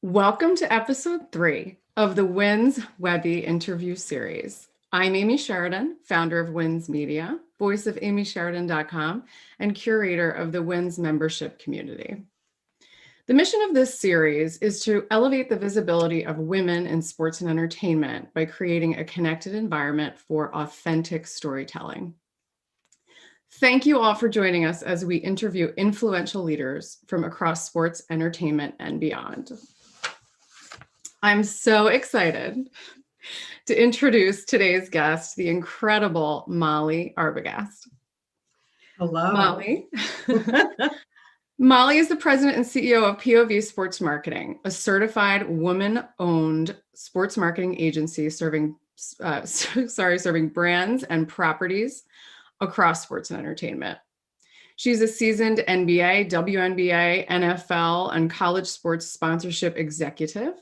Welcome to episode 3 of the Wins Webby interview series. I'm Amy Sheridan, founder of Wins Media, voice of amysheridan.com, and curator of the Wins membership community. The mission of this series is to elevate the visibility of women in sports and entertainment by creating a connected environment for authentic storytelling. Thank you all for joining us as we interview influential leaders from across sports, entertainment, and beyond. I'm so excited to introduce today's guest, the incredible Molly Arbogast. Hello. Molly. Molly is the president and CEO of POV Sports Marketing, a certified woman-owned sports marketing agency serving brands and properties across sports and entertainment. She's a seasoned NBA, WNBA, NFL, and college sports sponsorship executive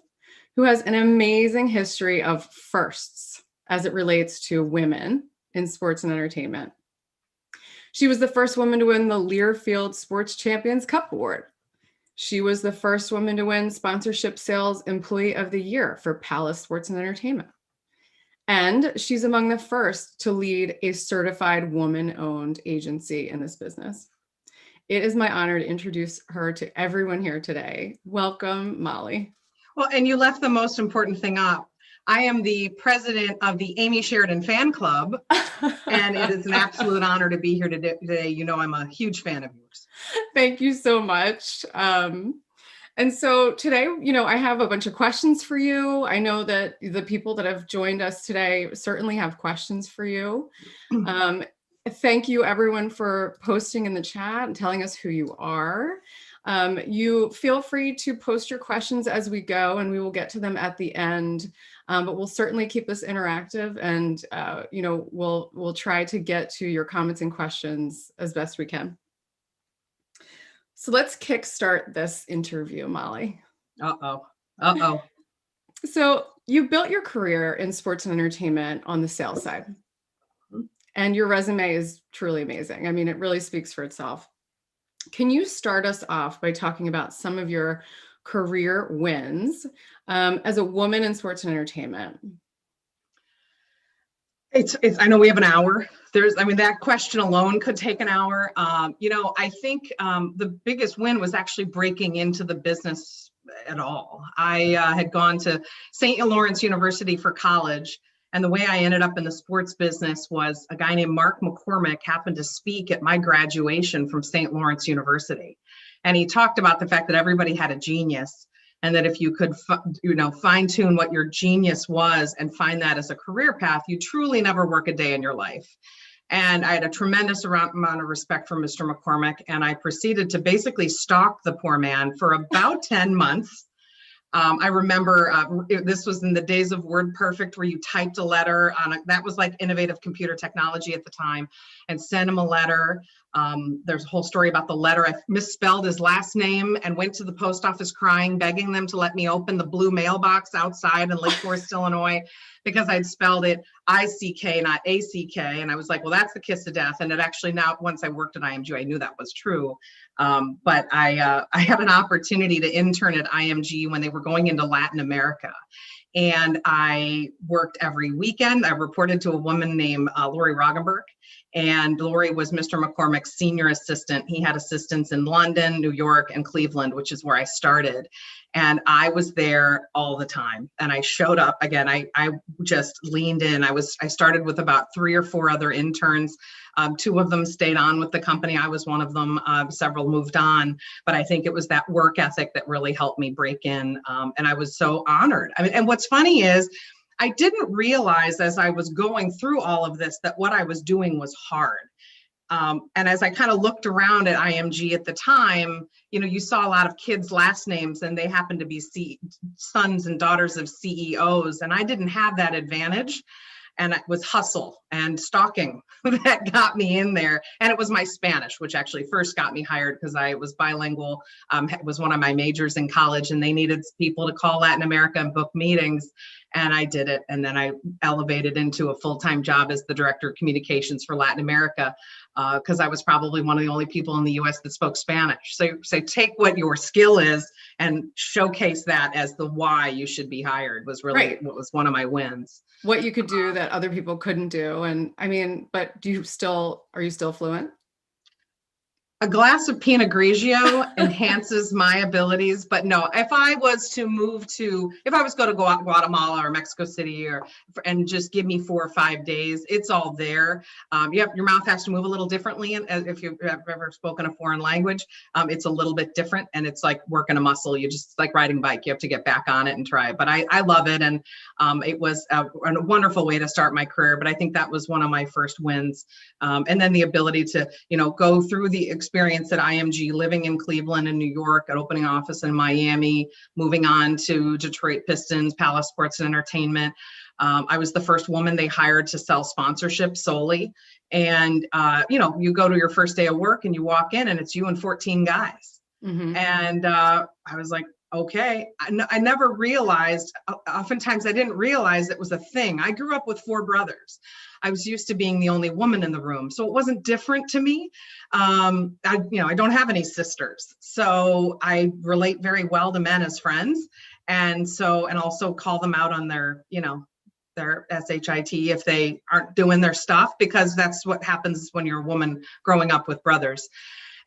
who has an amazing history of firsts as it relates to women in sports and entertainment. She was the first woman to win the Learfield Sports Champions Cup Award. She was the first woman to win Sponsorship Sales Employee of the Year for Palace Sports and Entertainment. And she's among the first to lead a certified woman-owned agency in this business. It is my honor to introduce her to everyone here today. Welcome, Molly. Well, and you left the most important thing up. I am the president of the Amy Sheridan Fan Club, and it is an absolute honor to be here today. You know, I'm a huge fan of yours. Thank you so much. And so today, I have a bunch of questions for you. I know that the people that have joined us today certainly have questions for you. Thank you, everyone, for posting in the chat and telling us who you are. You feel free to post your questions as we go, and we will get to them at the end. But we'll certainly keep this interactive, and we'll try to get to your comments and questions as best we can. So let's kickstart this interview, Molly. So you built your career in sports and entertainment on the sales side, and your resume is truly amazing. I mean, it really speaks for itself. Can you start us off by talking about some of your career wins as a woman in sports and entertainment? I know we have an hour. That question alone could take an hour. I think the biggest win was actually breaking into the business at all. I had gone to St. Lawrence University for college. And the way I ended up in the sports business was a guy named Mark McCormick happened to speak at my graduation from St. Lawrence University. And he talked about the fact that everybody had a genius, and that if you could, fine tune what your genius was and find that as a career path, you truly never work a day in your life. And I had a tremendous amount of respect for Mr. McCormick. And I proceeded to basically stalk the poor man for about 10 months. I remember this was in the days of WordPerfect, where you typed a letter that was like innovative computer technology at the time, and sent him a letter. There's a whole story about the letter. I misspelled his last name and went to the post office crying, begging them to let me open the blue mailbox outside in Lake Forest, Illinois, because I'd spelled it I-C-K, not A-C-K. And I was like, well, that's the kiss of death. And it actually, now, once I worked at IMG, I knew that was true. But I had an opportunity to intern at IMG when they were going into Latin America. And I worked every weekend. I reported to a woman named Lori Roggenberg. And Lori was Mr. McCormick's senior assistant. He had assistants in London, New York, and Cleveland, which is where I started. And I was there all the time. And I showed up again. I just leaned in. I started with about 3 or 4 other interns. 2 of them stayed on with the company. I was one of them. Several moved on. But I think it was that work ethic that really helped me break in. And I was so honored. And what's funny is, I didn't realize as I was going through all of this that what I was doing was hard. And as I kind of looked around at IMG at the time, you saw a lot of kids' last names, and they happened to be sons and daughters of CEOs. And I didn't have that advantage. And it was hustle and stalking that got me in there. And it was my Spanish, which actually first got me hired because I was bilingual. It was one of my majors in college, and they needed people to call Latin America and book meetings. And I did it. And then I elevated into a full-time job as the director of communications for Latin America, because I was probably one of the only people in the US that spoke Spanish. So take what your skill is and showcase that as the why you should be hired was really what was one of my wins. What you could do that other people couldn't do. And I mean, but are you still fluent? A glass of Pinot Grigio enhances my abilities, but no, if I was to go to Guatemala or Mexico City and just give me 4 or 5 days, it's all there. Your mouth has to move a little differently. And if you've ever spoken a foreign language, it's a little bit different, and it's like working a muscle. You just like riding a bike. You have to get back on it and try it. But I love it. And it was a wonderful way to start my career. But I think that was one of my first wins. And then the ability to, go through the experience at IMG, living in Cleveland and New York, an opening office in Miami, moving on to Detroit Pistons, Palace Sports and Entertainment. I was the first woman they hired to sell sponsorship solely. And, you go to your first day of work and you walk in and it's you and 14 guys. Mm-hmm. And I was like, okay. I never realized, oftentimes I didn't realize it was a thing. I grew up with 4 brothers. I was used to being the only woman in the room. So it wasn't different to me. I don't have any sisters. So I relate very well to men as friends. And also call them out on their SHIT if they aren't doing their stuff, because that's what happens when you're a woman growing up with brothers.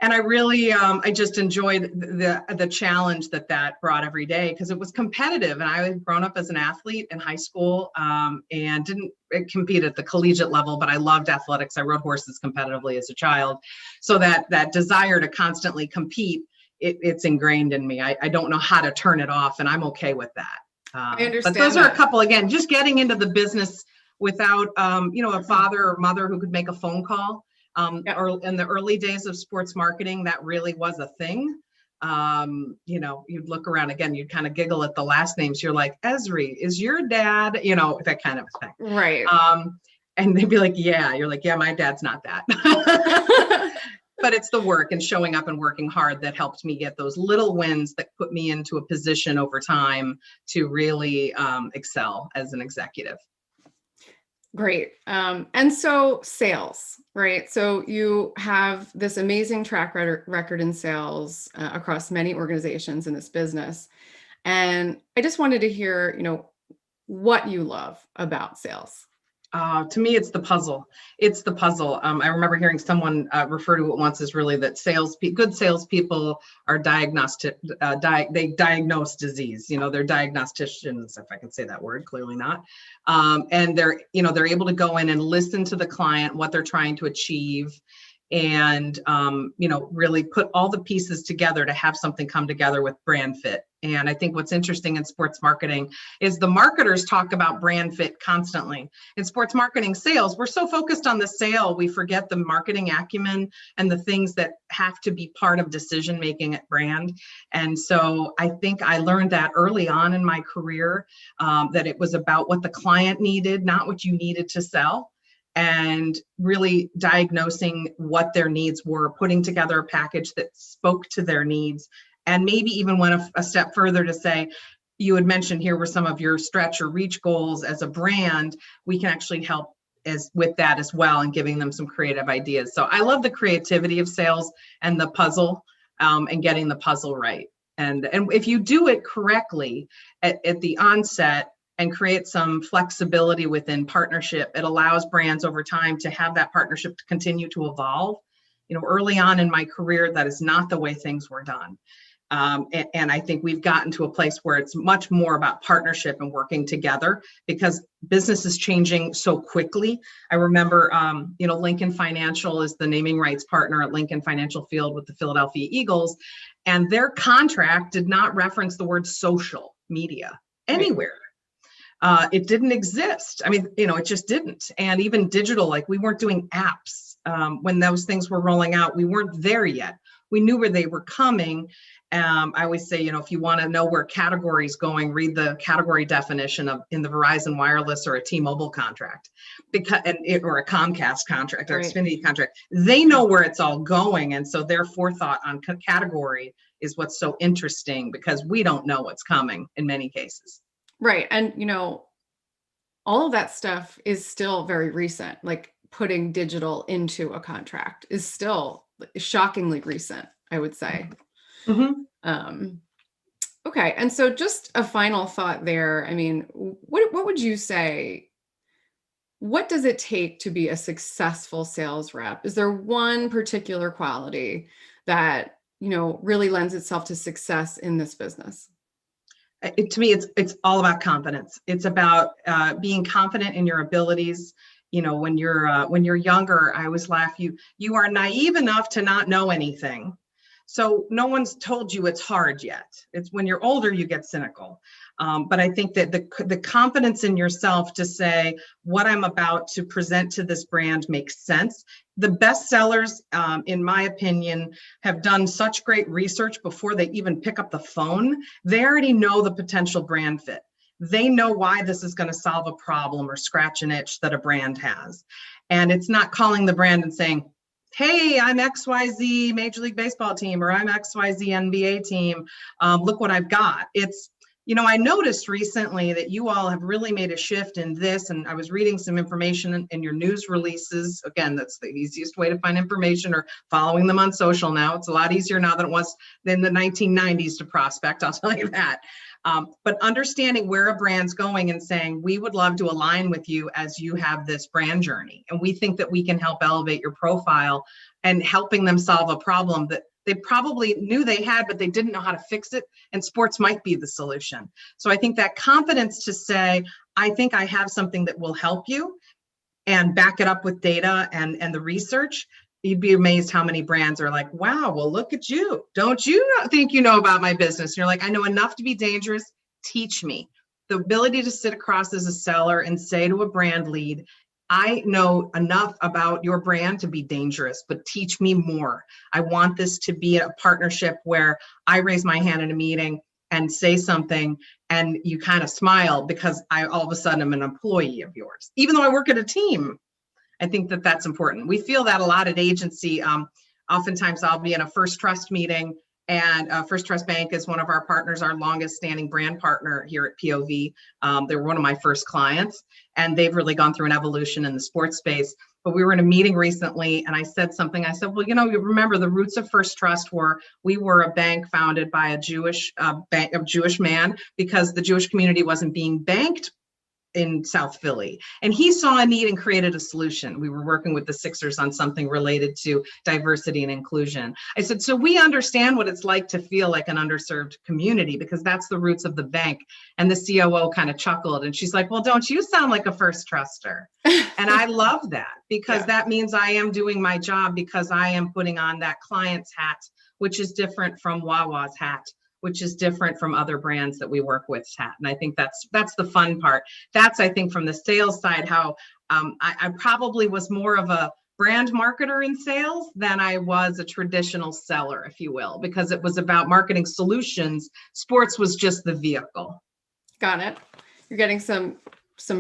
And I really, I just enjoyed the challenge that brought every day, because it was competitive. And I had grown up as an athlete in high school and didn't compete at the collegiate level, but I loved athletics. I rode horses competitively as a child. So that desire to constantly compete, it's ingrained in me. I don't know how to turn it off, and I'm okay with that. I understand. But those are a couple, again, just getting into the business without, a father or mother who could make a phone call. Or in the early days of sports marketing, that really was a thing. You'd look around again, you'd kind of giggle at the last names. You're like, Esri, is your dad, that kind of thing. Right. And they'd be like, yeah, you're like, yeah, my dad's not that. But it's the work and showing up and working hard that helped me get those little wins that put me into a position over time to really excel as an executive. Great. And so sales, right? So you have this amazing track record in sales across many organizations in this business. And I just wanted to hear, what you love about sales. To me, it's the puzzle. It's the puzzle. I remember hearing someone refer to it once as really that good salespeople are diagnostic. They diagnose disease. They're diagnosticians, if I can say that word. Clearly not. And they're able to go in and listen to the client, what they're trying to achieve, and really put all the pieces together to have something come together with brand fit. And I think what's interesting in sports marketing is the marketers talk about brand fit constantly. In sports marketing sales, we're so focused on the sale, we forget the marketing acumen and the things that have to be part of decision making at brand. And so I think I learned that early on in my career, that it was about what the client needed, not what you needed to sell. And really diagnosing what their needs were, putting together a package that spoke to their needs, and maybe even went a step further to say, you had mentioned here were some of your stretch or reach goals as a brand. We can actually help with that as well, and giving them some creative ideas. So I love the creativity of sales and the puzzle, and getting the puzzle right. And if you do it correctly at the onset, and create some flexibility within partnership, it allows brands over time to have that partnership to continue to evolve. Early on in my career, that is not the way things were done. And I think we've gotten to a place where it's much more about partnership and working together, because business is changing so quickly. I remember, Lincoln Financial is the naming rights partner at Lincoln Financial Field with the Philadelphia Eagles, and their contract did not reference the word social media anywhere. It didn't exist. I mean, it just didn't. And even digital, like we weren't doing apps when those things were rolling out. We weren't there yet. We knew where they were coming. I always say, if you want to know where category is going, read the category definition in the Verizon Wireless or a T-Mobile contract, or a Comcast contract or Right. Xfinity contract. They know where it's all going, and so their forethought on category is what's so interesting, because we don't know what's coming in many cases. Right, and all of that stuff is still very recent. Like putting digital into a contract is still shockingly recent, I would say. Mm-hmm. Okay. And so just a final thought there. I mean, what would you say? What does it take to be a successful sales rep? Is there one particular quality that, really lends itself to success in this business? To me, it's all about confidence. It's about being confident in your abilities. When you're younger, I always laugh. You are naive enough to not know anything. So no one's told you it's hard yet. It's when you're older, you get cynical. But I think that the confidence in yourself to say, what I'm about to present to this brand makes sense. The best sellers, in my opinion, have done such great research before they even pick up the phone. They already know the potential brand fit. They know why this is going to solve a problem or scratch an itch that a brand has. And it's not calling the brand and saying, hey, I'm XYZ Major League Baseball team, or I'm XYZ NBA team. Look what I've got. It's, I noticed recently that you all have really made a shift in this, and I was reading some information in your news releases. Again, that's the easiest way to find information, or following them on social now. It's a lot easier now than it was in the 1990s to prospect, I'll tell you that. But understanding where a brand's going and saying, we would love to align with you as you have this brand journey. And we think that we can help elevate your profile, and helping them solve a problem that they probably knew they had, but they didn't know how to fix it. And sports might be the solution. So I think that confidence to say, I think I have something that will help you, and back it up with data and the research. You'd be amazed how many brands are like, wow, well, look at you. Don't you think you know about my business? And you're like, I know enough to be dangerous. Teach me. The ability to sit across as a seller and say to a brand lead, I know enough about your brand to be dangerous, but teach me more. I want this to be a partnership where I raise my hand in a meeting and say something, and you kind of smile because I all of a sudden am an employee of yours, even though I work at a team. I think that that's important. We feel that a lot at agency. Oftentimes I'll be in a First Trust meeting, and First Trust Bank is one of our partners, our longest standing brand partner here at POV. They were one of my first clients, and they've really gone through an evolution in the sports space. But we were in a meeting recently, and I said something. I said, well, you remember the roots of First Trust we were a bank founded by a Jewish man, because the Jewish community wasn't being banked in South Philly. And he saw a need and created a solution. We were working with the Sixers on something related to diversity and inclusion. I said, so we understand what it's like to feel like an underserved community, because that's the roots of the bank. And the COO kind of chuckled, and she's like, well, don't you sound like a First Truster? And I love that, because that means I am doing my job, because I am putting on that client's hat, which is different from Wawa's hat, which is different from other brands that we work with hat. And I think that's the fun part. That's, I think, from the sales side, how I probably was more of a brand marketer in sales than I was a traditional seller, if you will, because it was about marketing solutions. Sports was just the vehicle. Got it. You're getting some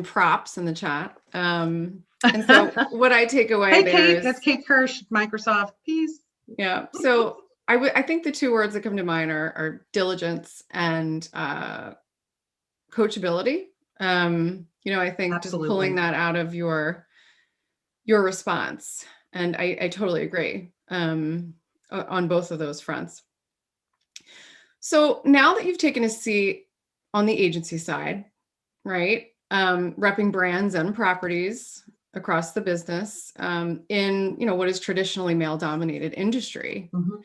props in the chat. And so what I take away hey, there Kate, is, that's Kate Kirsch, Microsoft. Peace. Yeah. So I think the two words that come to mind are diligence and coachability. I think Absolutely. just pulling that out of your response. And I totally agree on both of those fronts. So now that you've taken a seat on the agency side, right, repping brands and properties across the business in what is traditionally male-dominated industry. Mm-hmm.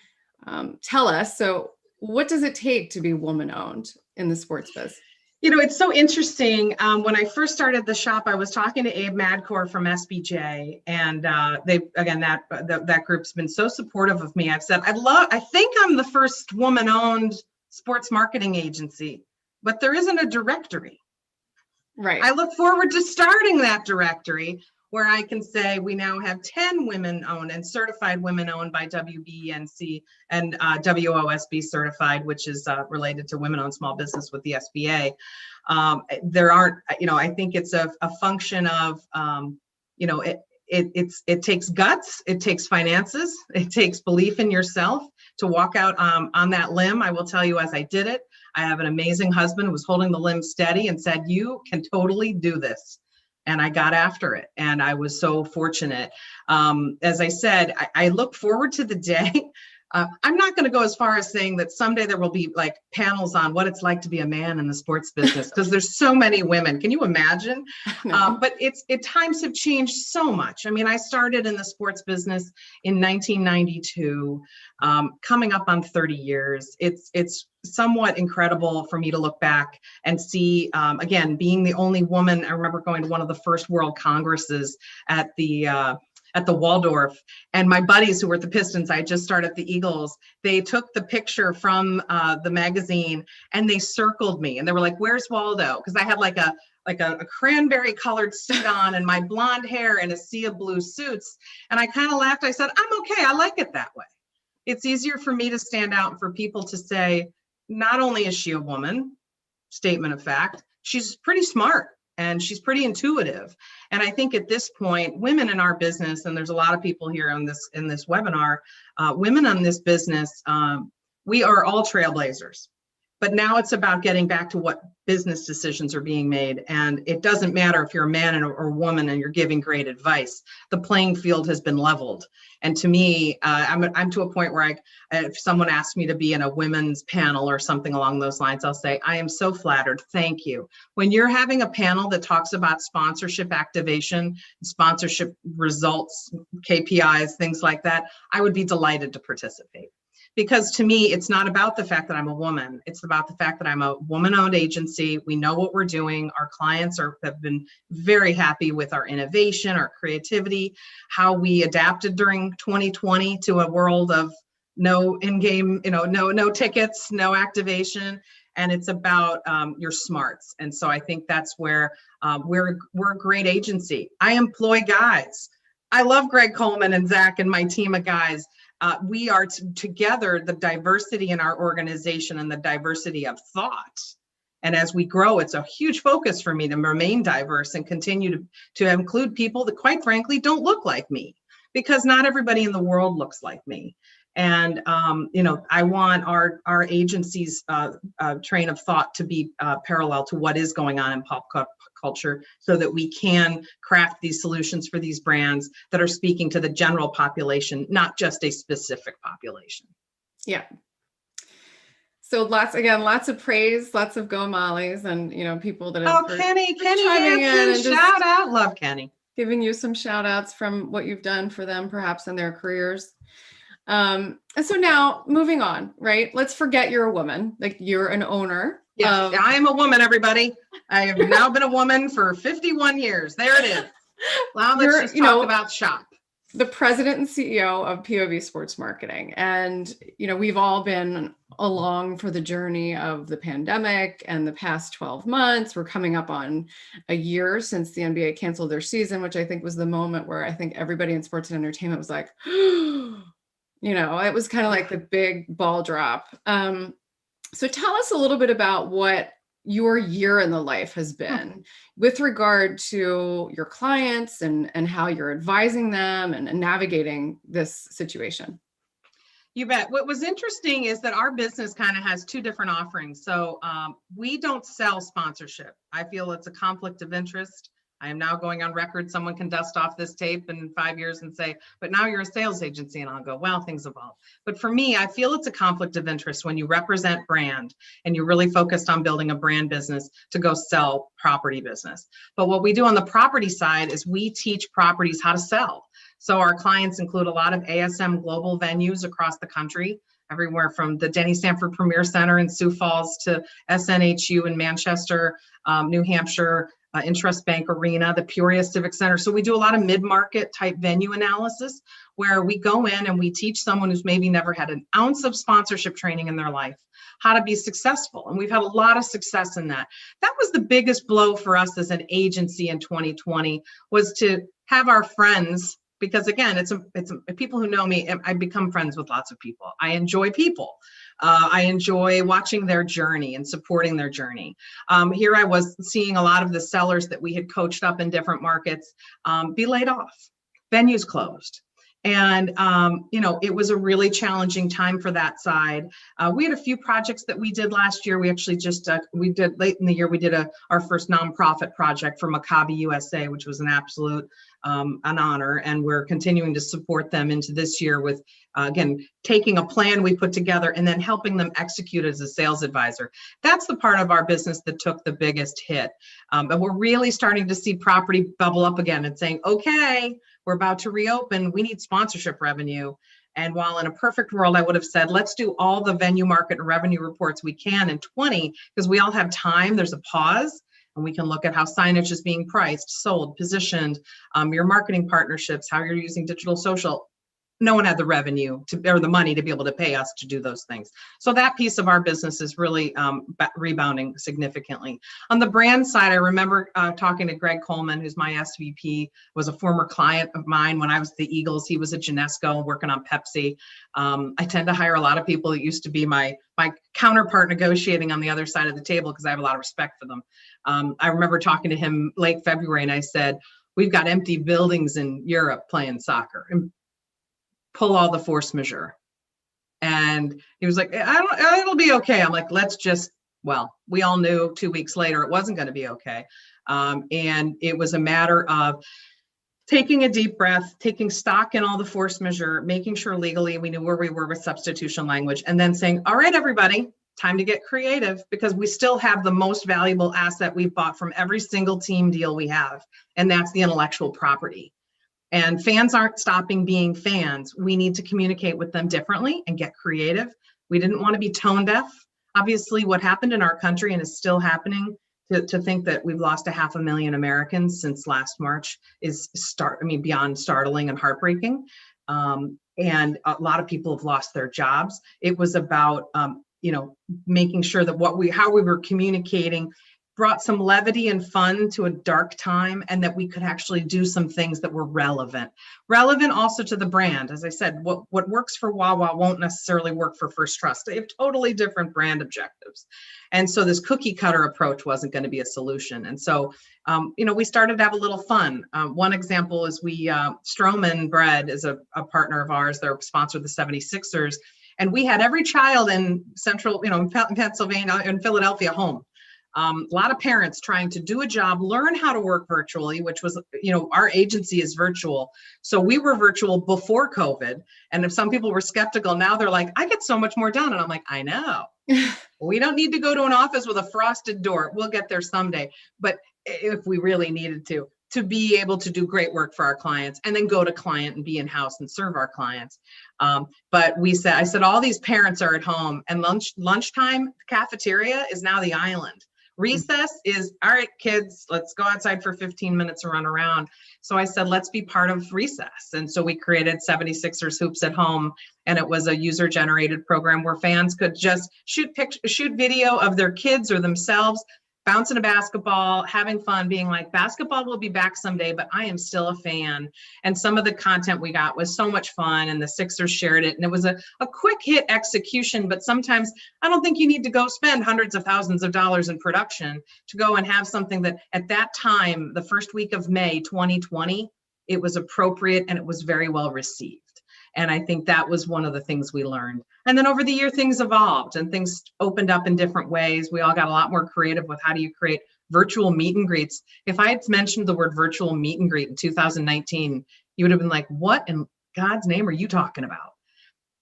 Tell us, so what does it take to be woman-owned in the sports biz? It's so interesting. When I first started the shop, I was talking to Abe Madcore from SBJ, and that group's been so supportive of me. I've said, I think I'm the first woman-owned sports marketing agency, but there isn't a directory. Right. I look forward to starting that directory. where I can say we now have 10 women-owned and certified women-owned by WBENC and WOSB certified, which is related to women-owned small business with the SBA. There aren't, I think it's a function of, it takes guts, it takes finances, it takes belief in yourself to walk out on that limb. I will tell you, as I did it, I have an amazing husband who was holding the limb steady and said, "You can totally do this." And I got after it, and I was so fortunate. As I said, I look forward to the day. I'm not going to go as far as saying that someday there will be like panels on what it's like to be a man in the sports business, because there's so many women. Can you imagine? No. But times have changed so much. I mean, I started in the sports business in 1992, coming up on 30 years. It's somewhat incredible for me to look back and see, again, being the only woman. I remember going to one of the first World Congresses at the Waldorf, and my buddies who were at the Pistons, I had just started at the Eagles, they took the picture from the magazine and they circled me and they were like, "Where's Waldo?" Because I had like a cranberry colored suit on and my blonde hair and a sea of blue suits. And I kind of laughed. I said, "I'm okay. I like it that way." It's easier for me to stand out and for people to say, not only is she a woman, statement of fact, she's pretty smart. And she's pretty intuitive. And I think at this point, women in our business, and there's a lot of people here in this webinar, women on this business, we are all trailblazers. But now it's about getting back to what business decisions are being made. And it doesn't matter if you're a man or woman and you're giving great advice. The playing field has been leveled. And to me, I'm to a point where if someone asks me to be in a women's panel or something along those lines, I'll say, "I am so flattered. Thank you." When you're having a panel that talks about sponsorship activation, sponsorship results, KPIs, things like that, I would be delighted to participate. Because to me, it's not about the fact that I'm a woman. It's about the fact that I'm a woman-owned agency. We know what we're doing. Our clients have been very happy with our innovation, our creativity, how we adapted during 2020 to a world of no in-game, no tickets, no activation. And it's about your smarts. And so I think that's where we're a great agency. I employ guys. I love Greg Coleman and Zach and my team of guys. We are together, the diversity in our organization and the diversity of thought. And as we grow, it's a huge focus for me to remain diverse and continue to include people that, quite frankly, don't look like me, because not everybody in the world looks like me. And, I want our agency's train of thought to be parallel to what is going on in pop culture, so that we can craft these solutions for these brands that are speaking to the general population, not just a specific population. Yeah. So lots of praise, lots of go Mollies, and people that have Kenny Hansen, shout out, love Kenny. Giving you some shout outs from what you've done for them, perhaps in their careers. And so now moving on, right? Let's forget you're a woman, like you're an owner. Yes, I am a woman, everybody. I have now been a woman for 51 years. There it is. Well, let's just talk about shop. The president and CEO of POV Sports Marketing. And, we've all been along for the journey of the pandemic and the past 12 months. We're coming up on a year since the NBA canceled their season, which I think was the moment where I think everybody in sports and entertainment was like, it was kind of like the big ball drop. So tell us a little bit about what your year in the life has been with regard to your clients and how you're advising them and navigating this situation. You bet. What was interesting is that our business kind of has two different offerings. So we don't sell sponsorship. I feel it's a conflict of interest. I am now going on record. Someone can dust off this tape in 5 years and say, "But now you're a sales agency." And I'll go, "Well, things evolve." But for me, I feel it's a conflict of interest when you represent brand and you're really focused on building a brand business to go sell property business. But what we do on the property side is we teach properties how to sell. So our clients include a lot of ASM global venues across the country, everywhere from the Denny Sanford Premier Center in Sioux Falls to SNHU in Manchester, New Hampshire, Intrust Bank Arena, the Peoria Civic Center. So we do a lot of mid-market type venue analysis where we go in and we teach someone who's maybe never had an ounce of sponsorship training in their life how to be successful. And we've had a lot of success in that. That was the biggest blow for us as an agency in 2020, was to have our friends, because again, it's people who know me, I become friends with lots of people. I enjoy people. I enjoy watching their journey and supporting their journey. Here I was seeing a lot of the sellers that we had coached up in different markets be laid off, venues closed. And, it was a really challenging time for that side. We had a few projects that we did last year. We actually just, we did late in the year, we did our first nonprofit project for Maccabi USA, which was an absolute, an honor. And we're continuing to support them into this year with, again, taking a plan we put together and then helping them execute as a sales advisor. That's the part of our business that took the biggest hit. But we're really starting to see property bubble up again and saying, okay, we're about to reopen, we need sponsorship revenue. And while in a perfect world, I would have said, let's do all the venue market and revenue reports we can in 20, because we all have time, there's a pause, and we can look at how signage is being priced, sold, positioned, your marketing partnerships, how you're using digital social. No one had the revenue or the money to be able to pay us to do those things. So that piece of our business is really rebounding significantly. On the brand side, I remember talking to Greg Coleman, who's my SVP, was a former client of mine when I was at the Eagles. He was at Genesco working on Pepsi. I tend to hire a lot of people that used to be my counterpart negotiating on the other side of the table because I have a lot of respect for them. I remember talking to him late February and I said, we've got empty buildings in Europe playing soccer. And pull all the force majeure. And he was like, it'll be okay. I'm like, we all knew 2 weeks later it wasn't going to be okay. And it was a matter of taking a deep breath, taking stock in all the force majeure, making sure legally we knew where we were with substitution language, and then saying, all right, everybody, time to get creative, because we still have the most valuable asset we've bought from every single team deal we have. And that's the intellectual property. And fans aren't stopping being fans. We need to communicate with them differently and get creative. We didn't want to be tone deaf. Obviously, what happened in our country and is still happening, to think that we've lost 500,000 Americans since last March is beyond startling and heartbreaking. And a lot of people have lost their jobs. It was about, making sure that how we were communicating brought some levity and fun to a dark time, and that we could actually do some things that were relevant also to the brand. As I said, what works for Wawa won't necessarily work for First Trust. They have totally different brand objectives. And so this cookie cutter approach wasn't going to be a solution. And so, we started to have a little fun. One example is Stroman Bread is a partner of ours. They're a sponsor of the 76ers. And we had every child in central, in Pennsylvania, in Philadelphia home. A lot of parents trying to do a job, learn how to work virtually, which was, our agency is virtual. So we were virtual before COVID. And if some people were skeptical, now they're like, I get so much more done. And I'm like, I know. We don't need to go to an office with a frosted door. We'll get there someday. But if we really needed to be able to do great work for our clients and then go to client and be in-house and serve our clients. But I said, all these parents are at home, and lunchtime cafeteria is now the island. Recess is, all right, kids, let's go outside for 15 minutes and run around. So I said, let's be part of recess. And so we created 76ers Hoops at Home. And it was a user-generated program where fans could just shoot video of their kids or themselves bouncing a basketball, having fun, being like, basketball will be back someday, but I am still a fan. And some of the content we got was so much fun, and the Sixers shared it. And it was a quick hit execution, but sometimes I don't think you need to go spend hundreds of thousands of dollars in production to go and have something that at that time, the first week of May 2020, it was appropriate and it was very well received. And I think that was one of the things we learned. And then over the year, things evolved and things opened up in different ways. We all got a lot more creative with how do you create virtual meet and greets. If I had mentioned the word virtual meet and greet in 2019, you would have been like, what in God's name are you talking about?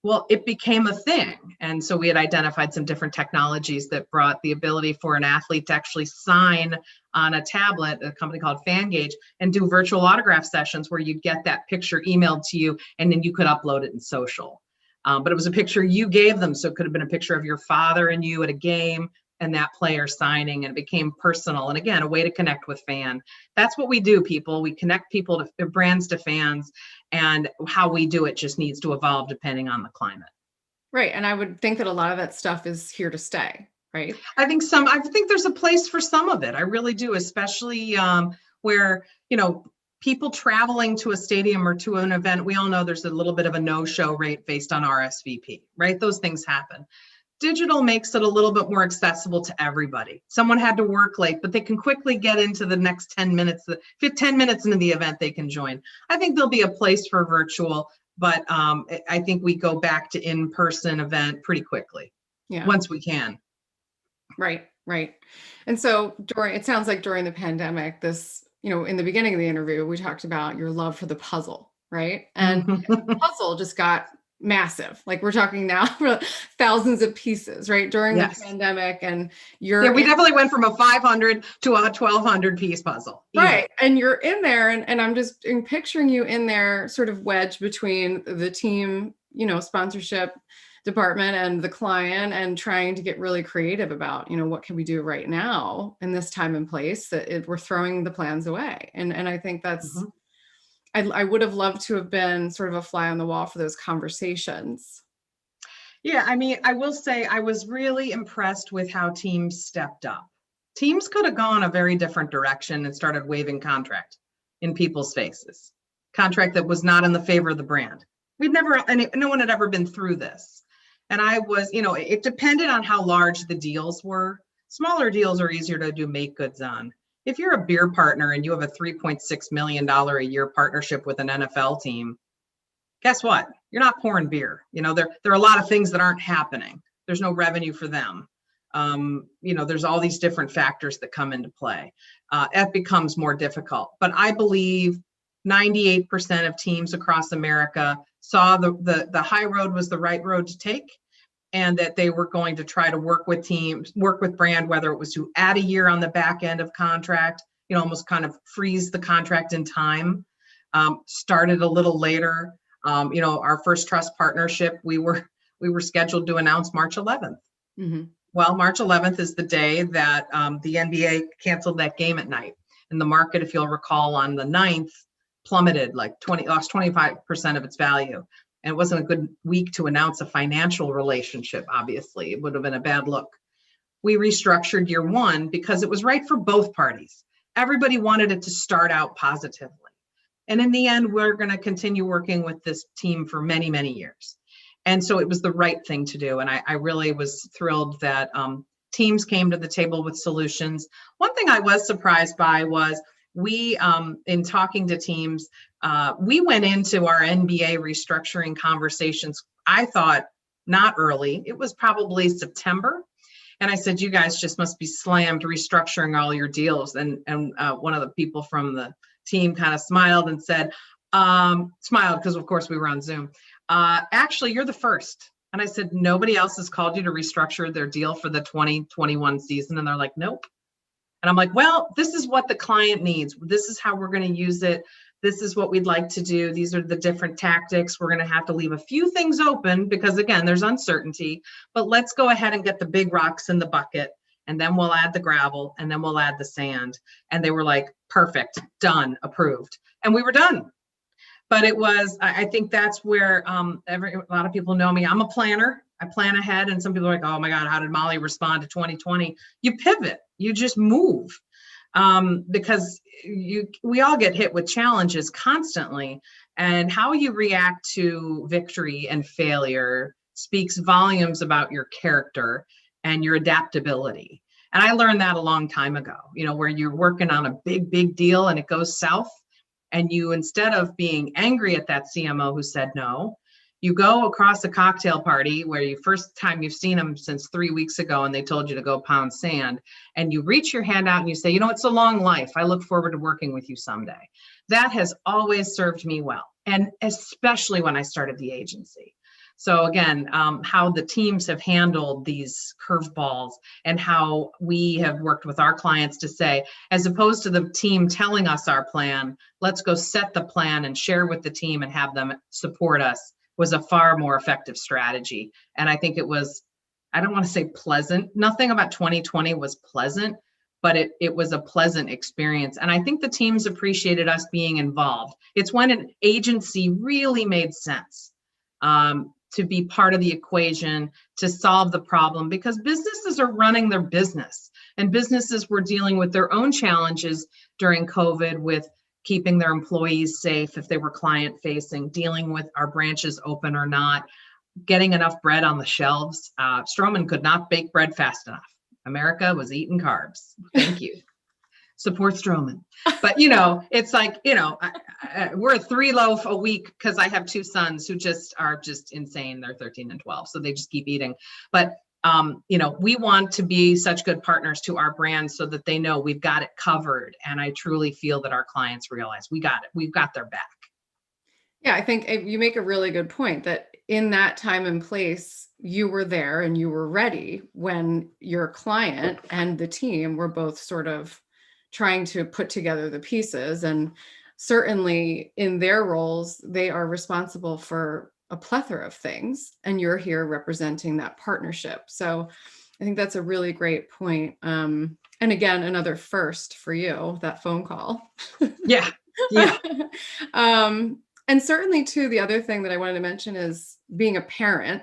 Well, it became a thing. And so we had identified some different technologies that brought the ability for an athlete to actually sign on a tablet, a company called FanGage, and do virtual autograph sessions where you'd get that picture emailed to you and then you could upload it in social. But it was a picture you gave them. So it could have been a picture of your father and you at a game and that player signing, and it became personal. And again, a way to connect with fan. That's what we do, people. We connect people to brands to fans, and how we do it just needs to evolve depending on the climate. Right. And I would think that a lot of that stuff is here to stay, right? I think there's a place for some of it. I really do, especially where, People traveling to a stadium or to an event, we all know there's a little bit of a no-show rate based on RSVP, right? Those things happen. Digital makes it a little bit more accessible to everybody. Someone had to work late, but they can quickly get into the next 10 minutes. 10 minutes into the event, they can join. I think there'll be a place for virtual, but I think we go back to in-person event pretty quickly. Yeah. Once we can. Right. And so it sounds like during the pandemic, this, in the beginning of the interview, we talked about your love for the puzzle, right? And the puzzle just got massive. Like we're talking now for thousands of pieces, right? During the pandemic, and we definitely went from a 500 to a 1,200 piece puzzle. Right. And you're in there, and I'm just picturing you in there sort of wedged between the team, sponsorship department and the client, and trying to get really creative about, what can we do right now in this time and place that we're throwing the plans away. And I think that's, I would have loved to have been sort of a fly on the wall for those conversations. Yeah, I mean, I will say I was really impressed with how teams stepped up. Teams could have gone a very different direction and started waving contract in people's faces. Contract that was not in the favor of the brand. No one had ever been through this. And I was, it depended on how large the deals were. Smaller deals are easier to do make goods on. If you're a beer partner and you have a $3.6 million a year partnership with an NFL team, guess what? You're not pouring beer. There are a lot of things that aren't happening. There's no revenue for them. There's all these different factors that come into play. It becomes more difficult. But I believe 98% of teams across America saw the high road was the right road to take, and that they were going to try to work with brand, whether it was to add a year on the back end of contract, almost kind of freeze the contract in time, started a little later. Our first trust partnership, we were scheduled to announce March 11th. Mm-hmm. Well, March 11th is the day that the NBA canceled that game at night. And the market, if you'll recall, on the 9th plummeted, lost 25% of its value. And it wasn't a good week to announce a financial relationship, obviously. It would have been a bad look. We restructured year one because it was right for both parties. Everybody wanted it to start out positively. And in the end, we're going to continue working with this team for many, many years. And so it was the right thing to do. And I really was thrilled that teams came to the table with solutions. One thing I was surprised by was we, in talking to teams, we went into our NBA restructuring conversations, I thought not early. It was probably September. And I said, you guys just must be slammed restructuring all your deals. And one of the people from the team kind of smiled and said, smiled because of course we were on Zoom. Actually, you're the first. And I said, nobody else has called you to restructure their deal for the 2021 season. And they're like, nope. And I'm like, well, this is what the client needs. This is how we're going to use it. This is what we'd like to do. These are the different tactics. We're going to have to leave a few things open because, again, there's uncertainty. But let's go ahead and get the big rocks in the bucket. And then we'll add the gravel. And then we'll add the sand. And they were like, perfect, done, approved. And we were done. But it was, I think that's where a lot of people know me. I'm a planner. I plan ahead. And some people are like, oh my God, how did Molly respond to 2020? You pivot. You just move. Because we all get hit with challenges constantly, and how you react to victory and failure speaks volumes about your character and your adaptability. And I learned that a long time ago, where you're working on a big deal and it goes south, and you, instead of being angry at that CMO who said no, you go across a cocktail party where first time you've seen them since 3 weeks ago and they told you to go pound sand, and you reach your hand out and you say, it's a long life. I look forward to working with you someday. That has always served me well. And especially when I started the agency. So again, how the teams have handled these curveballs and how we have worked with our clients to say, as opposed to the team telling us our plan, let's go set the plan and share with the team and have them support us, was a far more effective strategy. And I think it was, I don't want to say pleasant. Nothing about 2020 was pleasant, but it was a pleasant experience. And I think the teams appreciated us being involved. It's when an agency really made sense to be part of the equation, to solve the problem, because businesses are running their business, and businesses were dealing with their own challenges during COVID with keeping their employees safe if they were client facing, dealing with our branches open or not, getting enough bread on the shelves. Stroman could not bake bread fast enough. America was eating carbs. Thank you. Support Stroman. But, it's like, we're a 3 loaf a week because I have 2 sons who are just insane. They're 13 and 12. So they just keep eating. But, we want to be such good partners to our brands so that they know we've got it covered. And I truly feel that our clients realize we got it. We've got their back. Yeah, I think you make a really good point that in that time and place, you were there and you were ready when your client and the team were both sort of trying to put together the pieces. And certainly in their roles, they are responsible for a plethora of things, and you're here representing that partnership. So I think that's a really great point. And again, another first for you, that phone call. Yeah. And certainly too, the other thing that I wanted to mention is being a parent,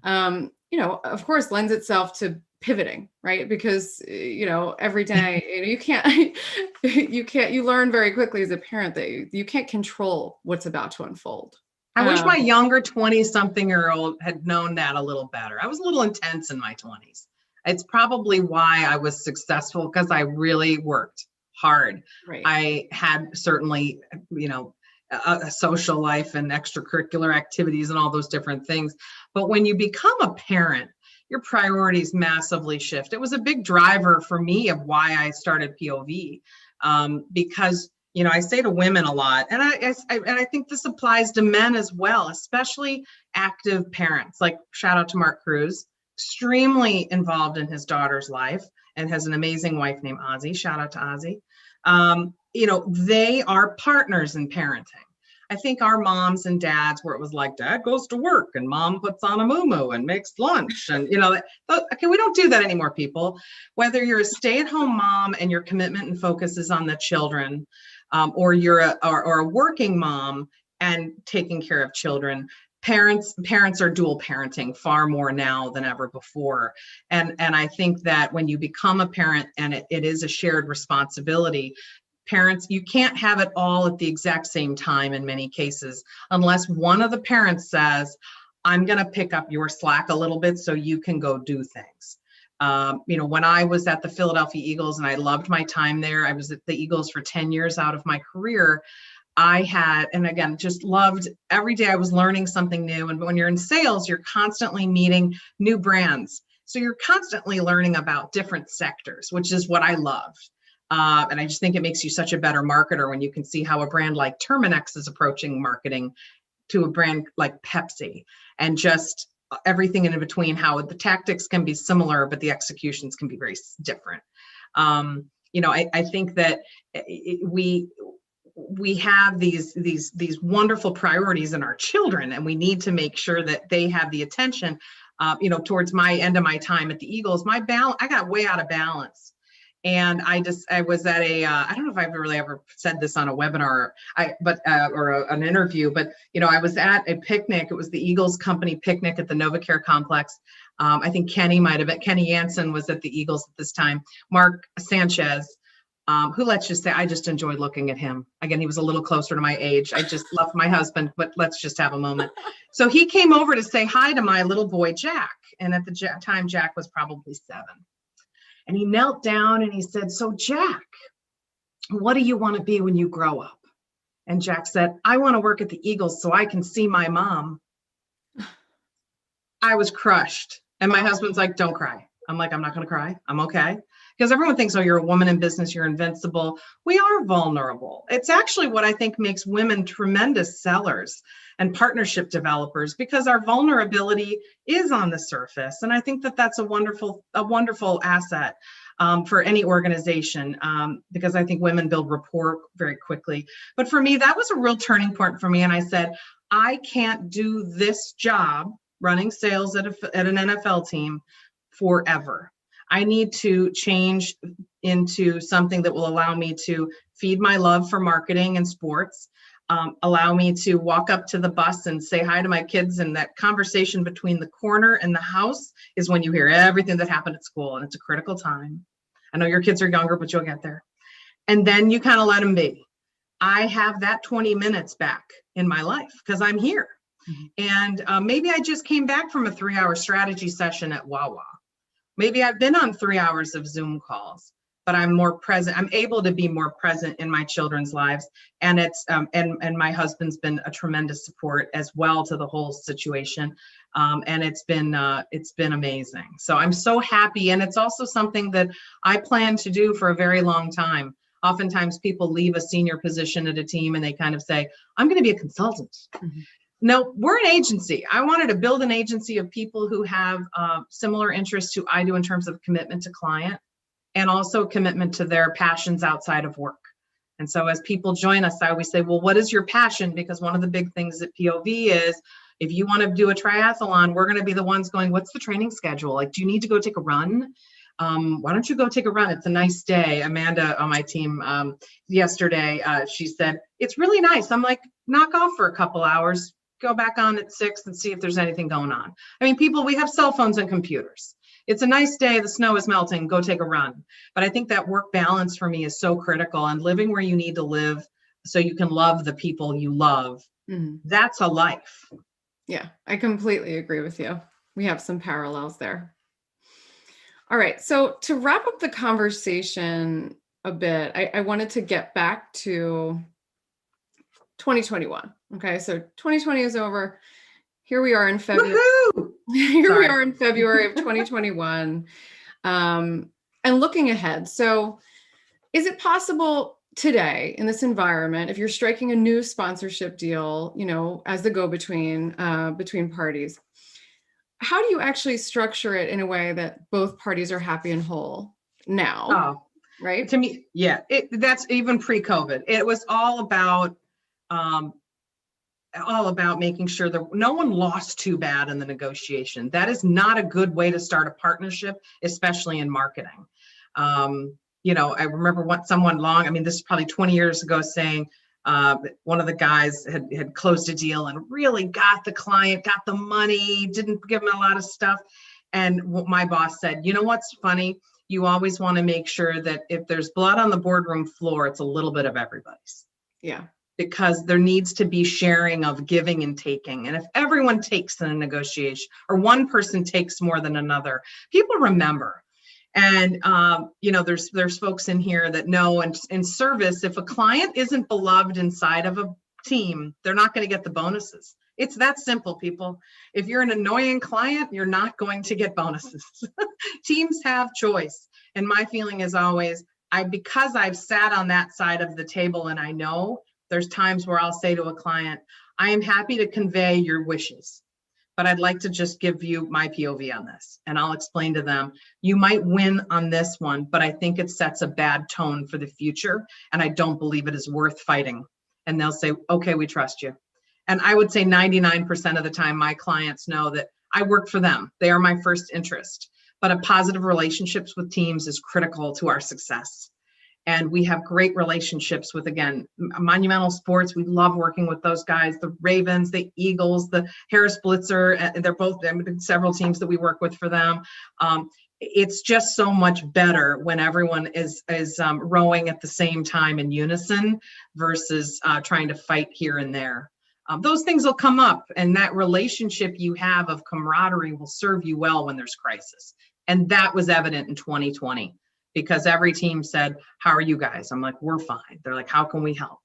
of course, lends itself to pivoting, right? Because, every day, you learn very quickly as a parent that you can't control what's about to unfold. I wish my younger 20-something-year-old had known that a little better. I was a little intense in my 20s. It's probably why I was successful, because I really worked hard. Right. I had certainly, a social life and extracurricular activities and all those different things. But when you become a parent, your priorities massively shift. It was a big driver for me of why I started POV, because I say to women a lot, and I think this applies to men as well, especially active parents. Like, shout out to Mark Cruz, extremely involved in his daughter's life and has an amazing wife named Ozzy. Shout out to Ozzy. They are partners in parenting. I think our moms and dads, where it was like, dad goes to work and mom puts on a muumuu and makes lunch. And, okay, we don't do that anymore, people. Whether you're a stay-at-home mom and your commitment and focus is on the children, or you're a working mom and taking care of children, parents are dual parenting far more now than ever before. And I think that when you become a parent and it is a shared responsibility, parents, you can't have it all at the exact same time in many cases, unless one of the parents says, I'm going to pick up your slack a little bit so you can go do things. When I was at the Philadelphia Eagles and I loved my time there, I was at the Eagles for 10 years out of my career. I had, and again, just loved every day I was learning something new. And when you're in sales, you're constantly meeting new brands. So you're constantly learning about different sectors, which is what I loved. And I just think it makes you such a better marketer when you can see how a brand like Terminex is approaching marketing to a brand like Pepsi, and just everything in between, how the tactics can be similar, but the executions can be very different. I think that we have these wonderful priorities in our children, and we need to make sure that they have the attention. Towards my end of my time at the Eagles, I got way out of balance. And I was at I don't know if I've really ever said this on a webinar, or an interview, but, I was at a picnic. It was the Eagles company picnic at the NovaCare complex. I think Kenny Jansen was at the Eagles at this time. Mark Sanchez, who, let's just say, I just enjoyed looking at him. Again, he was a little closer to my age. I just loved my husband, but let's just have a moment. So he came over to say hi to my little boy, Jack. And at the time, Jack was probably 7. And he knelt down and he said, so Jack, what do you want to be when you grow up? And Jack said, I want to work at the Eagles so I can see my mom. I was crushed. And my husband's like, don't cry. I'm like, I'm not going to cry. I'm okay. Because everyone thinks, oh, you're a woman in business, you're invincible. We are vulnerable. It's actually what I think makes women tremendous sellers and partnership developers, because our vulnerability is on the surface. And I think that that's a wonderful asset for any organization, because I think women build rapport very quickly. But for me, that was a real turning point for me. And I said, I can't do this job running sales at an NFL team forever. I need to change into something that will allow me to feed my love for marketing and sports, allow me to walk up to the bus and say hi to my kids. And that conversation between the corner and the house is when you hear everything that happened at school. And it's a critical time. I know your kids are younger, but you'll get there. And then you kind of let them be. I have that 20 minutes back in my life because I'm here. And maybe I just came back from a 3-hour strategy session at Wawa. Maybe I've been on 3 hours of Zoom calls, but I'm more present. I'm able to be more present in my children's lives. And it's and my husband's been a tremendous support as well to the whole situation. And it's been amazing. So I'm so happy. And it's also something that I plan to do for a very long time. Oftentimes people leave a senior position at a team and they kind of say, I'm going to be a consultant. Mm-hmm. No, we're an agency. I wanted to build an agency of people who have similar interests to I do in terms of commitment to client and also commitment to their passions outside of work. And so as people join us, I always say, well, what is your passion? Because one of the big things at POV is if you want to do a triathlon, we're going to be the ones going, what's the training schedule? Like, do you need to go take a run? Why don't you go take a run? It's a nice day. Amanda on my team yesterday, she said, it's really nice. I'm like, knock off for a couple hours, go back on at 6 and see if there's anything going on. I mean, people, we have cell phones and computers. It's a nice day. The snow is melting. Go take a run. But I think that work balance for me is so critical, and living where you need to live so you can love the people you love. Mm-hmm. That's a life. Yeah, I completely agree with you. We have some parallels there. All right. So to wrap up the conversation a bit, I wanted to get back to 2021. Okay. So 2020 is over. Here we are in February. Here we are in February of 2021. And looking ahead. So is it possible today in this environment, if you're striking a new sponsorship deal, you know, as the go-between between parties, how do you actually structure it in a way that both parties are happy and whole now? Oh, right. To me, yeah, that's even pre-COVID. It was all about making sure that no one lost too bad in the negotiation. That is not a good way to start a partnership, especially in marketing. You know, I remember this is probably 20 years ago, saying one of the guys had closed a deal and really got the client, got the money, didn't give him a lot of stuff. And my boss said, you know what's funny? You always want to make sure that if there's blood on the boardroom floor, it's a little bit of everybody's. Yeah. Because there needs to be sharing of giving and taking. And if everyone takes in a negotiation or one person takes more than another, people remember. And, you know, there's folks in here that know, and in service, if a client isn't beloved inside of a team, they're not going to get the bonuses. It's that simple, people. If you're an annoying client, you're not going to get bonuses. Teams have choice. And my feeling is always, because I've sat on that side of the table and I know, there's times where I'll say to a client, I am happy to convey your wishes, but I'd like to just give you my POV on this. And I'll explain to them, you might win on this one, but I think it sets a bad tone for the future. And I don't believe it is worth fighting. And they'll say, okay, we trust you. And I would say 99% of the time, my clients know that I work for them. They are my first interest. But a positive relationships with teams is critical to our success. And we have great relationships with, again, Monumental Sports. We love working with those guys, the Ravens, the Eagles, the Harris Blitzer. They're both several teams that we work with for them. It's just so much better when everyone is rowing at the same time in unison versus trying to fight here and there. Those things will come up, and that relationship you have of camaraderie will serve you well when there's crisis. And that was evident in 2020. Because every team said, how are you guys? I'm like, we're fine. They're like, how can we help?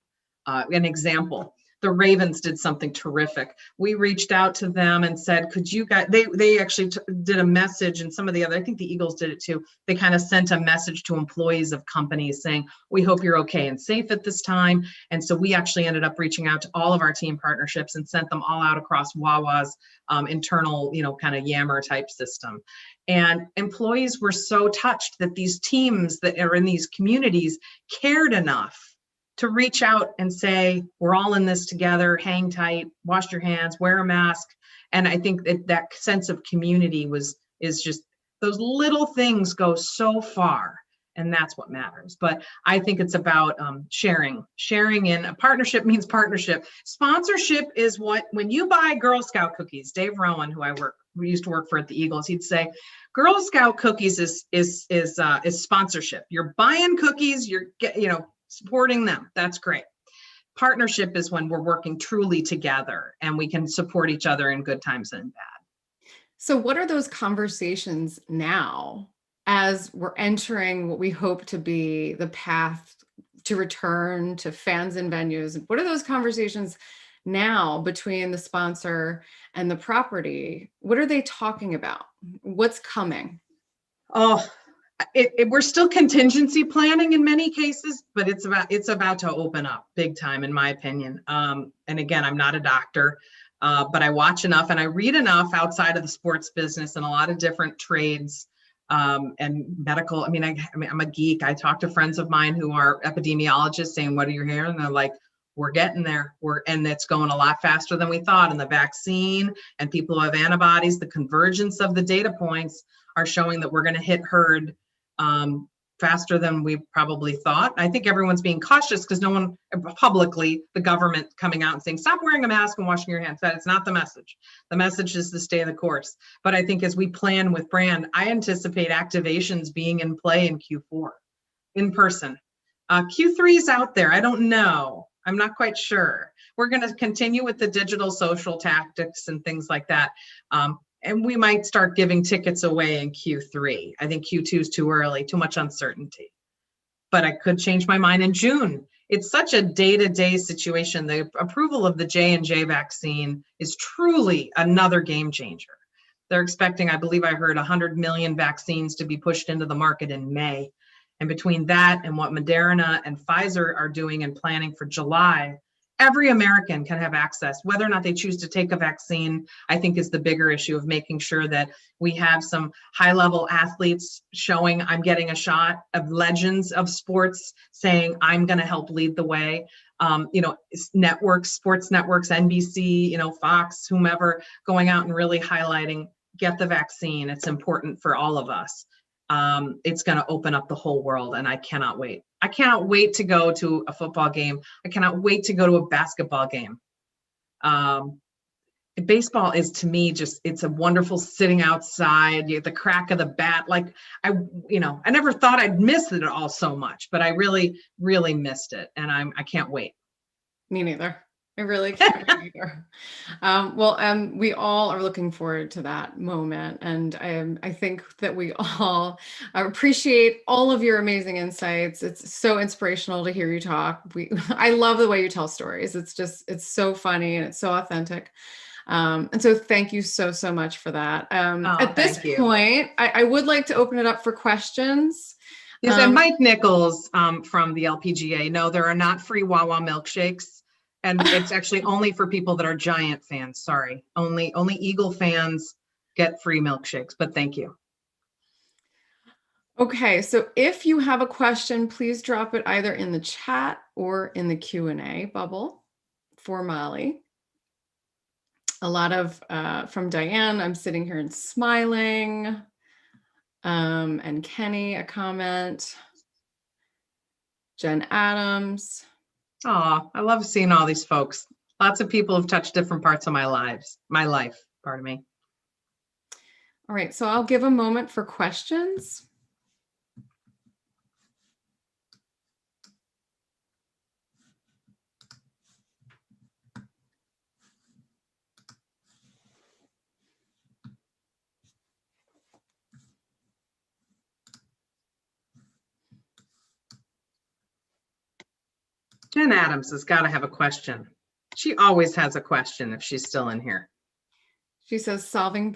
An example, the Ravens did something terrific. We reached out to them and said, could you guys, they actually did a message, and some of the other, I think the Eagles did it too. They kind of sent a message to employees of companies saying, we hope you're okay and safe at this time. And so we actually ended up reaching out to all of our team partnerships and sent them all out across Wawa's internal, kind of Yammer type system. And employees were so touched that these teams that are in these communities cared enough to reach out and say, we're all in this together, hang tight, wash your hands, wear a mask. And I think that sense of community is just, those little things go so far, and that's what matters. But I think it's about sharing in a partnership means partnership. Sponsorship is when you buy Girl Scout cookies, Dave Rowan, who we used to work for at the Eagles, he'd say, Girl Scout cookies is sponsorship. You're buying cookies, you're supporting them. That's great. Partnership is when we're working truly together and we can support each other in good times and bad. So what are those conversations now as we're entering what we hope to be the path to return to fans and venues? What are those conversations now between the sponsor and the property? What are they talking about? What's coming? Oh, we're still contingency planning in many cases, but it's about to open up big time, in my opinion. And again, I'm not a doctor, but I watch enough and I read enough outside of the sports business and a lot of different trades and medical. I mean, I'm a geek. I talk to friends of mine who are epidemiologists saying, "What are you hearing?" And they're like, "We're getting there. And it's going a lot faster than we thought." And the vaccine and people who have antibodies, the convergence of the data points are showing that we're going to hit herd faster than we probably thought. I think everyone's being cautious because no one publicly, the government coming out and saying, "Stop wearing a mask and washing your hands." That is not the message. The message is to stay the course. But I think as we plan with brand, I anticipate activations being in play in Q4 in person. Q3 is out there. I don't know. I'm not quite sure. We're going to continue with the digital social tactics and things like that. And we might start giving tickets away in Q3. I think Q2 is too early, too much uncertainty. But I could change my mind in June. It's such a day-to-day situation. The approval of the J&J vaccine is truly another game changer. They're expecting, I believe I heard 100 million vaccines to be pushed into the market in May. And between that and what Moderna and Pfizer are doing and planning for July, every American can have access. Whether or not they choose to take a vaccine, I think is the bigger issue of making sure that we have some high-level athletes showing I'm getting a shot, of legends of sports saying I'm going to help lead the way. Networks, sports networks, NBC, Fox, whomever, going out and really highlighting, get the vaccine. It's important for all of us. It's going to open up the whole world, and I cannot wait. I cannot wait to go to a football game. I cannot wait to go to a basketball game. Baseball is, to me, it's a wonderful sitting outside, the crack of the bat. Like I never thought I'd miss it all so much, but I really, really missed it, and I can't wait. Me neither. I really can't wait either. We all are looking forward to that moment. And I think that we all appreciate all of your amazing insights. It's so inspirational to hear you talk. I love the way you tell stories. It's so funny and it's so authentic. And so thank you so, so much for that. At this point, I would like to open it up for questions. Yes, and Mike Nichols from the LPGA. No, there are not free Wawa milkshakes. And it's actually only for people that are Giant fans. Sorry, only Eagle fans get free milkshakes, but thank you. Okay, so if you have a question, please drop it either in the chat or in the Q&A bubble for Molly. A lot of from Diane, I'm sitting here and smiling. And Kenny, a comment. Jen Adams. Oh, I love seeing all these folks. Lots of people have touched different parts of my life, pardon me. All right, so I'll give a moment for questions. Jen Adams has got to have a question. She always has a question if she's still in here. She says solving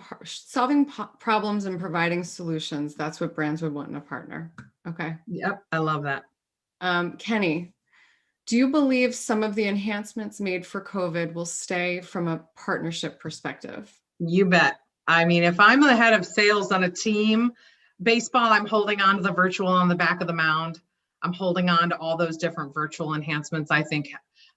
problems and providing solutions. That's what brands would want in a partner. Okay. Yep, I love that. Kenny, do you believe some of the enhancements made for COVID will stay from a partnership perspective? You bet. I mean, if I'm the head of sales on a team, baseball, I'm holding on to the virtual on the back of the mound. I'm holding on to all those different virtual enhancements. I think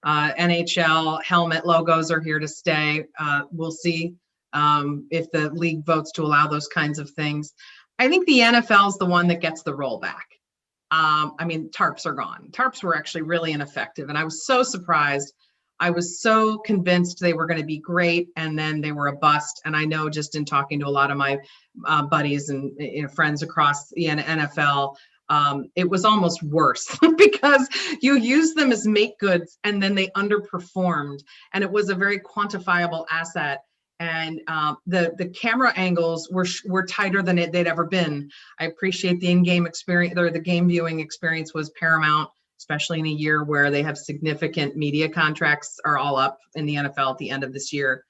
NHL helmet logos are here to stay. We'll see if the league votes to allow those kinds of things. I think the NFL is the one that gets the rollback. I mean, tarps are gone. Tarps were actually really ineffective. And I was so surprised. I was so convinced they were going to be great. And then they were a bust. And I know just in talking to a lot of my buddies and friends across the NFL, it was almost worse because you use them as make goods and then they underperformed, and it was a very quantifiable asset. And the camera angles were tighter than they'd ever been. I appreciate the in-game experience, or the game viewing experience was paramount, especially in a year where they have significant media contracts are all up in the NFL at the end of this year.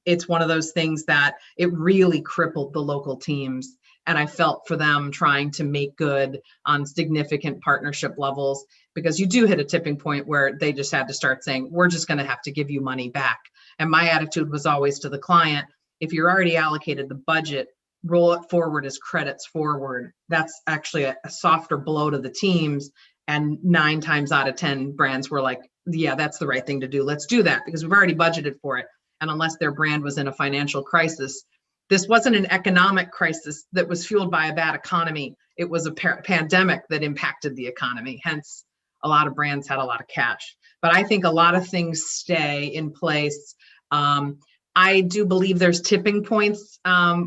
It's one of those things that it really crippled the local teams. And I felt for them trying to make good on significant partnership levels, because you do hit a tipping point where they just had to start saying, we're just going to have to give you money back. And my attitude was always to the client, if you're already allocated the budget, roll it forward as credits forward. That's actually a softer blow to the teams. And 9 times out of 10 brands were like, yeah, that's the right thing to do. Let's do that because we've already budgeted for it. And unless their brand was in a financial crisis, this wasn't an economic crisis that was fueled by a bad economy. It was a pandemic that impacted the economy. Hence, a lot of brands had a lot of cash. But I think a lot of things stay in place. I do believe there's tipping points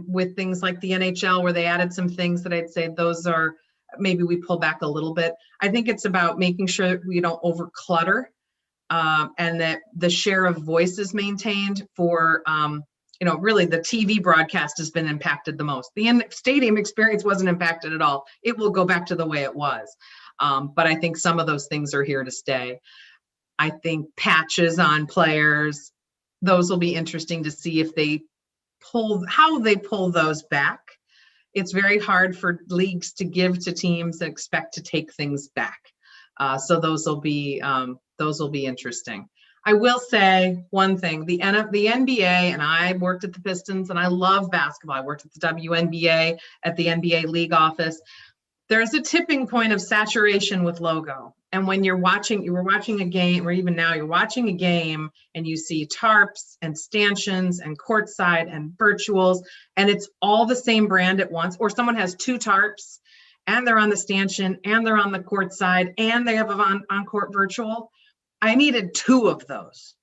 with things like the NHL where they added some things that I'd say those are, maybe we pull back a little bit. I think it's about making sure that we don't over clutter and that the share of voice is maintained for really the TV broadcast has been impacted the most. The stadium experience wasn't impacted at all. It will go back to the way it was. But I think some of those things are here to stay. I think patches on players, those will be interesting to see if they how they pull those back. It's very hard for leagues to give to teams and expect to take things back. So those will be interesting. I will say one thing, the NBA, and I worked at the Pistons and I love basketball. I worked at the WNBA at the NBA league office. There's a tipping point of saturation with logo. And when you were watching a game, or even now you're watching a game and you see tarps and stanchions and courtside and virtuals, and it's all the same brand at once, or someone has 2 tarps and they're on the stanchion and they're on the courtside and they have an on-court virtual. I needed 2 of those.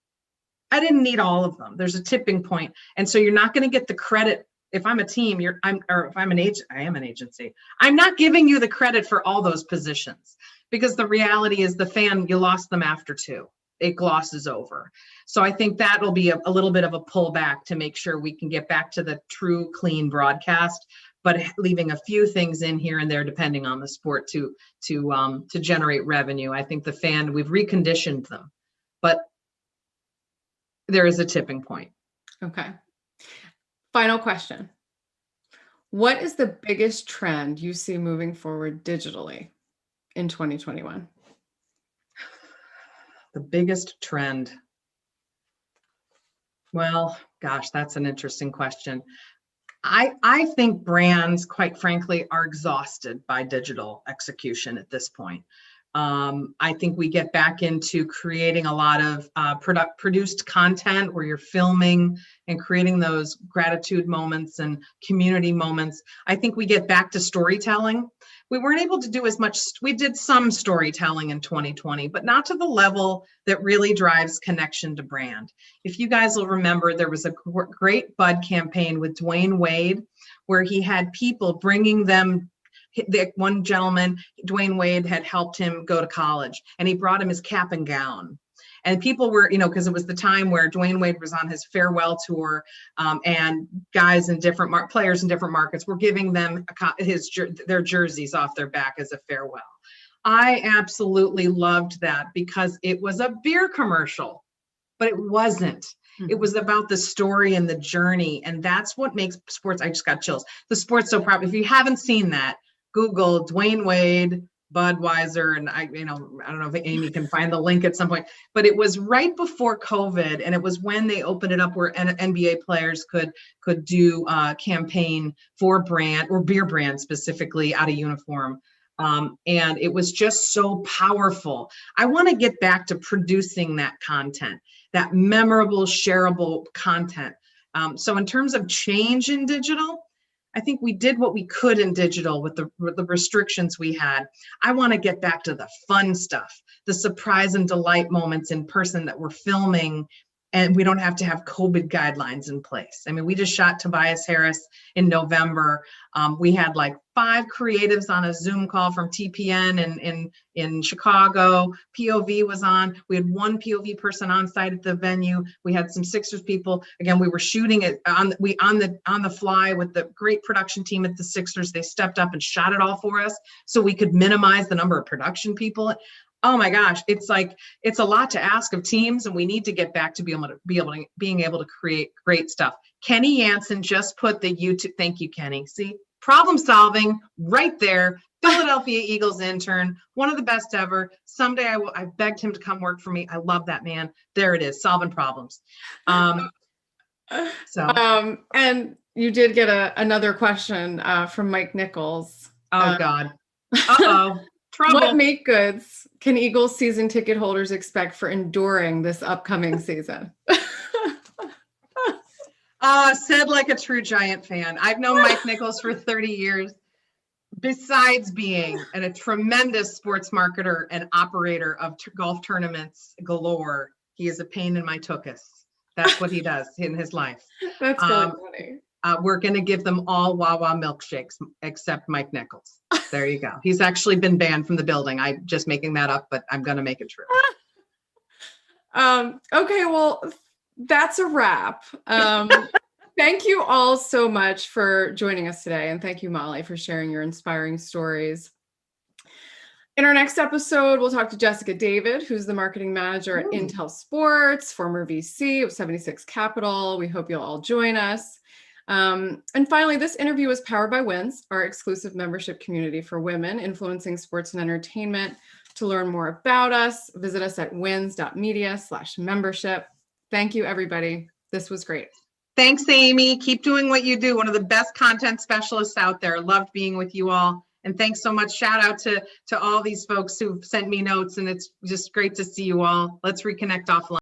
I didn't need all of them. There's a tipping point. And so you're not going to get the credit. If I'm a team, if I'm an agent, I am an agency. I'm not giving you the credit for all those positions, because the reality is the fan, you lost them after 2. It glosses over. So I think that'll be a little bit of a pullback to make sure we can get back to the true clean broadcast, but leaving a few things in here and there depending on the sport to generate revenue. I think the fan, we've reconditioned them, but there is a tipping point. Okay. Final question. What is the biggest trend you see moving forward digitally in 2021? The biggest trend. Well, gosh, that's an interesting question. I think brands, quite frankly, are exhausted by digital execution at this point. I think we get back into creating a lot of produced content where you're filming and creating those gratitude moments and community moments. I think we get back to storytelling. We weren't able to do as much. We did some storytelling in 2020, but not to the level that really drives connection to brand. If you guys will remember, there was a great Bud campaign with Dwayne Wade, where he had people bringing them. One gentleman, Dwayne Wade, had helped him go to college, and he brought him his cap and gown. And people were, because it was the time where Dwayne Wade was on his farewell tour, and guys in different players in different markets were giving them their jerseys off their back as a farewell. I absolutely loved that because it was a beer commercial, but it wasn't. It was about the story and the journey, and that's what makes sports. I just got chills. The sport's so proud. If you haven't seen that, Google Dwayne Wade, Budweiser, and I don't know if Amy can find the link at some point, but it was right before COVID, and it was when they opened it up where NBA players could do a campaign for brand or beer brand specifically out of uniform. And it was just so powerful. I want to get back to producing that content, that memorable, shareable content. So in terms of change in digital, I think we did what we could in digital with the restrictions we had. I want to get back to the fun stuff, the surprise and delight moments in person that we're filming, and we don't have to have COVID guidelines in place. I mean, we just shot Tobias Harris in November. We had like 5 creatives on a Zoom call from TPN in Chicago. POV was on. We had 1 POV person on site at the venue. We had some Sixers people. Again, we were shooting it on the fly with the great production team at the Sixers. They stepped up and shot it all for us so we could minimize the number of production people. Oh my gosh, it's a lot to ask of teams, and we need to get back to being able to create great stuff. Kenny Jansen just put the YouTube. Thank you, Kenny. See, problem solving right there. Philadelphia Eagles intern, one of the best ever. Someday I begged him to come work for me. I love that man. There it is, solving problems. And you did get another question from Mike Nichols. Oh God. Uh-oh. Trouble. What make goods can Eagles season ticket holders expect for enduring this upcoming season? Said like a true Giant fan. I've known Mike Nichols for 30 years. Besides being a tremendous sports marketer and operator of golf tournaments galore, he is a pain in my tuchus. That's what he does in his life. That's really funny. We're going to give them all Wawa milkshakes except Mike Nichols. There you go. He's actually been banned from the building. I'm just making that up, but I'm going to make it true. Okay, well, that's a wrap. Thank you all so much for joining us today. And thank you, Molly, for sharing your inspiring stories. In our next episode, we'll talk to Jessica David, who's the marketing manager at Intel Sports, former VC of 76 Capital. We hope you'll all join us. And finally, this interview was powered by WINS, our exclusive membership community for women influencing sports and entertainment. To learn more about us, visit us at wins.media/membership. Thank you, everybody. This was great. Thanks, Amy. Keep doing what you do. One of the best content specialists out there. Loved being with you all. And thanks so much. Shout out to all these folks who've sent me notes, and it's just great to see you all. Let's reconnect offline.